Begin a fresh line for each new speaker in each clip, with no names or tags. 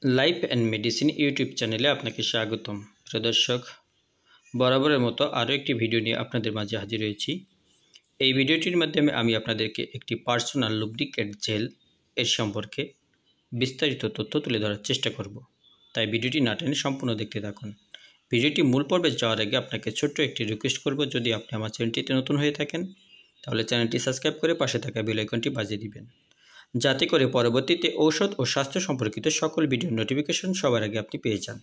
Life and medicine YouTube চ্যানেলে আপনাকে স্বাগতম। প্রিয় দর্শক, বরাবরের মতো আরও একটি ভিডিও নিয়ে আপনাদের মাঝে হাজির হয়েছি। এই ভিডিওটির মাধ্যমে আমি আপনাদেরকে একটি পার্সোনাল লুব্রিকেন্ট জেল এর সম্পর্কে বিস্তারিত তথ্য তুলে ধরার চেষ্টা করব। তাই ভিডিওটি না টেনে সম্পূর্ণ দেখতে থাকুন। ভিডিওটি মূল পর্বে যাওয়ার আগে আপনাকে ছোট্ট একটি রিকোয়েস্ট করব, যদি আপনি আমার চ্যানেলটিতে নতুন হয়ে থাকেন তাহলে চ্যানেলটি সাবস্ক্রাইব করে পাশে থাকা বেল আইকনটি বাজিয়ে দিবেন, যাতে করে পরবর্তীতে ঔষধ ও স্বাস্থ্য সম্পর্কিত সকল ভিডিওর নোটিফিকেশন সবার আগে আপনি পেয়ে যান।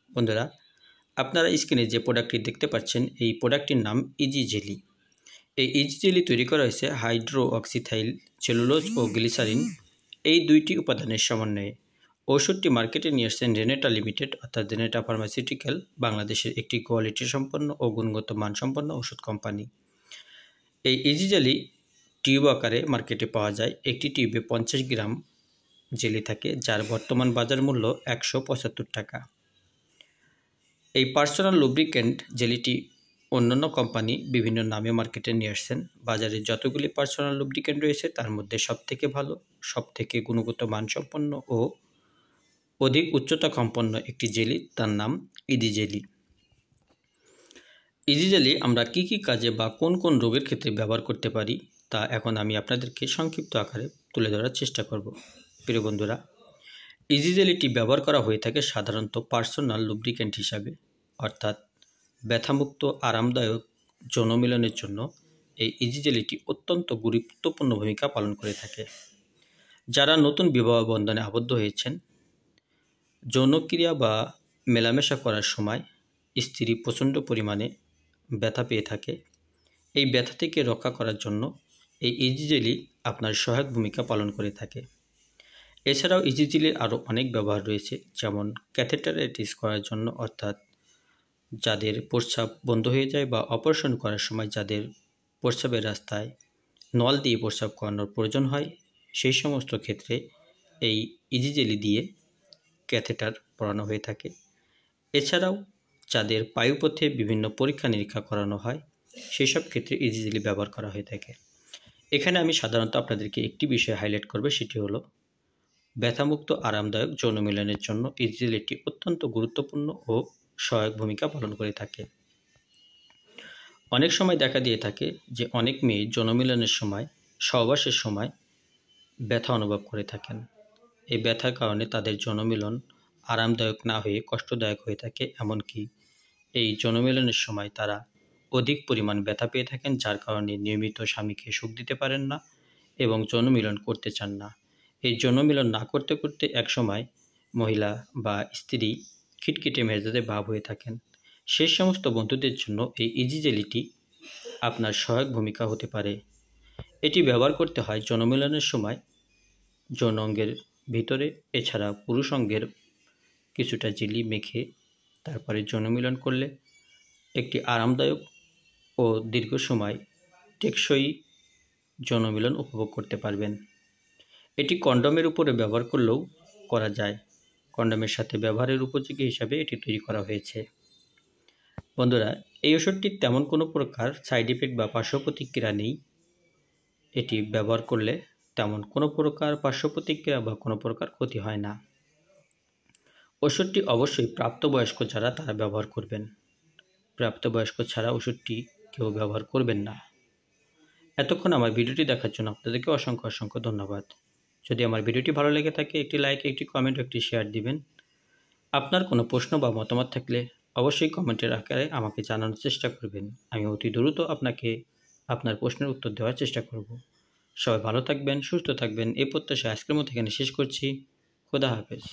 বন্ধুরা, আপনারা স্ক্রিনে যে প্রোডাক্টটি দেখতে পাচ্ছেন, এই প্রোডাক্টটির নাম ইজি জেলি। এই ইজি জেলি তৈরি করা হয়েছে হাইড্রোঅক্সিথাইল সেলুলোজ ও গ্লিসারিন এই দুইটি উপাদানের সমন্বয়ে। ওষুধটি মার্কেটে নিয়ে আসছেন রেনেটা লিমিটেড অর্থাৎ রেনেটা ফার্মাসিউটিক্যাল, বাংলাদেশের একটি কোয়ালিটি সম্পন্ন ও গুণগত মানসম্পন্ন ওষুধ কোম্পানি। এই ইজি জেলি টিউব আকারে মার্কেটে পাওয়া যায়। একটি টিউবে 50 গ্রাম জেলি থাকে, যার বর্তমান বাজার মূল্য 175 টাকা। এই পার্সোনাল লুব্রিকেন্ট জেলিটি অন্যান্য কোম্পানি বিভিন্ন নামে মার্কেটে নিয়ে আসছেন। বাজারে যতগুলি পার্সোনাল লুব্রিকেন্ট রয়েছে তার মধ্যে সবথেকে ভালো, সবথেকে গুণগত মানসম্পন্ন ও অধিক উচ্চতা সম্পন্ন একটি জেলি, তার নাম ইজি জেলি। ইজি জেলি আমরা কি কাজে বা কোন কোন রোগের ক্ষেত্রে ব্যবহার করতে পারি তা এখন আমি আপনাদেরকে সংক্ষিপ্ত আকারে তুলে ধরার চেষ্টা করব। প্রিয় বন্ধুরা, ইজি জেলিটি ব্যবহার করা হয়ে থাকে সাধারণত পার্সোনাল লুব্রিকেন্ট হিসাবে, অর্থাৎ ব্যথামুক্ত আরামদায়ক যৌন মিলনের জন্য এই ইজি জেলিটি অত্যন্ত গুরুত্বপূর্ণ ভূমিকা পালন করে থাকে। যারা নতুন বিবাহ বন্ধনে আবদ্ধ হয়েছেন, যৌনক্রিয়া বা মেলামেশা করার সময় স্ত্রী প্রচণ্ড পরিমাণে ব্যথা পেয়ে থাকে, এই ব্যথা থেকে রক্ষা করার জন্য এই ইজি জেলি আপনার সহায়ক ভূমিকা পালন করে থাকে। এছাড়াও ইজি জেলির আরও অনেক ব্যবহার রয়েছে, যেমন ক্যাথেটারাইটিস করার জন্য, অর্থাৎ যাদের প্রস্রাব বন্ধ হয়ে যায় বা অপারেশন করার সময় যাদের প্রস্রাবের রাস্তায় নল দিয়ে প্রস্রাব করানোর প্রয়োজন হয়, সেই সমস্ত ক্ষেত্রে এই ইজি জেলি দিয়ে ক্যাথেটার পরানো হয়ে থাকে। এছাড়াও যাদের পায়ুপথে বিভিন্ন পরীক্ষা নিরীক্ষা করানো হয়, সেই সব ক্ষেত্রে ইজি জেলি ব্যবহার করা হয়ে থাকে। এখানে আমি সাধারণত আপনাদেরকে একটি বিষয় হাইলাইট করব, সেটি হলো ব্যথামুক্ত আরামদায়ক যৌন মিলনের জন্য ইজি জেলিটি অত্যন্ত গুরুত্বপূর্ণ ও সহায়ক ভূমিকা পালন করে থাকে। অনেক সময় দেখা দিয়ে থাকে যে অনেক মেয়ে যৌন মিলনের সময়, সহবাসের সময় ব্যথা অনুভব করে থাকেন। এই ব্যথার কারণে তাদের যৌন মিলন আরামদায়ক না হয়ে কষ্টদায়ক হয়ে থাকে, এমনকি এই যৌন মিলনের সময় তারা অধিক পরিমাণ ব্যথা পেয়ে থাকেন, যার কারণে নিয়মিত স্বামীকে সুখ দিতে পারেন না এবং যৌন মিলন করতে চান না। এই যৌন মিলন না করতে করতে একসময় মহিলা বা স্ত্রী খিটখিটে মেজাজে ভাব হয়ে থাকেন। সেই সমস্ত বন্ধুদের জন্য এই ইজি জেলিটি আপনার সহায়ক ভূমিকা হতে পারে। এটি ব্যবহার করতে হয় যৌন মিলনের সময় যৌন অঙ্গের ভিতরে, এছাড়া পুরুষ অঙ্গের কিছুটা জেলি মেখে তারপরে যৌন মিলন করলে একটি আরামদায়ক ও দীর্ঘ সময় টেকসই যৌন মিলন উপভোগ করতে পারবেন। এটি কন্ডোমের উপরে ব্যবহার করলেও করা যায়। কন্ডোমের সাথে ব্যবহারের উপযোগী হিসাবে এটি তৈরি করা হয়েছে। বন্ধুরা, এই ওষুধটির তেমন কোনো প্রকার সাইড ইফেক্ট বা পার্শ্ব প্রতিক্রিয়া নেই। এটি ব্যবহার করলে তেমন কোনো প্রকার পার্শ্ব প্রতিক্রিয়া বা কোনো প্রকার ক্ষতি হয় না। ওষুধটি অবশ্যই প্রাপ্তবয়স্ক যারা তারা ব্যবহার করবেন। প্রাপ্তবয়স্ক ছাড়া ওষুধটি কেউ ব্যবহার করবেন না। এতক্ষণ আমার ভিডিওটি দেখার জন্য আপনাদেরকে অসংখ্য অসংখ্য ধন্যবাদ। যদি আমার ভিডিওটি ভালো লেগে থাকে একটি লাইক, একটি কমেন্ট, একটি শেয়ার দিবেন। আপনার কোনো প্রশ্ন বা মতামত থাকলে অবশ্যই কমেন্টের আকারে আমাকে জানানোর চেষ্টা করবেন। আমি অতি দ্রুত আপনাকে আপনার প্রশ্নের উত্তর দেওয়ার চেষ্টা করব। সবাই ভালো থাকবেন, সুস্থ থাকবেন, এই প্রত্যাশায় আজকের মতো এখানে শেষ করছি। খোদা হাফেজ।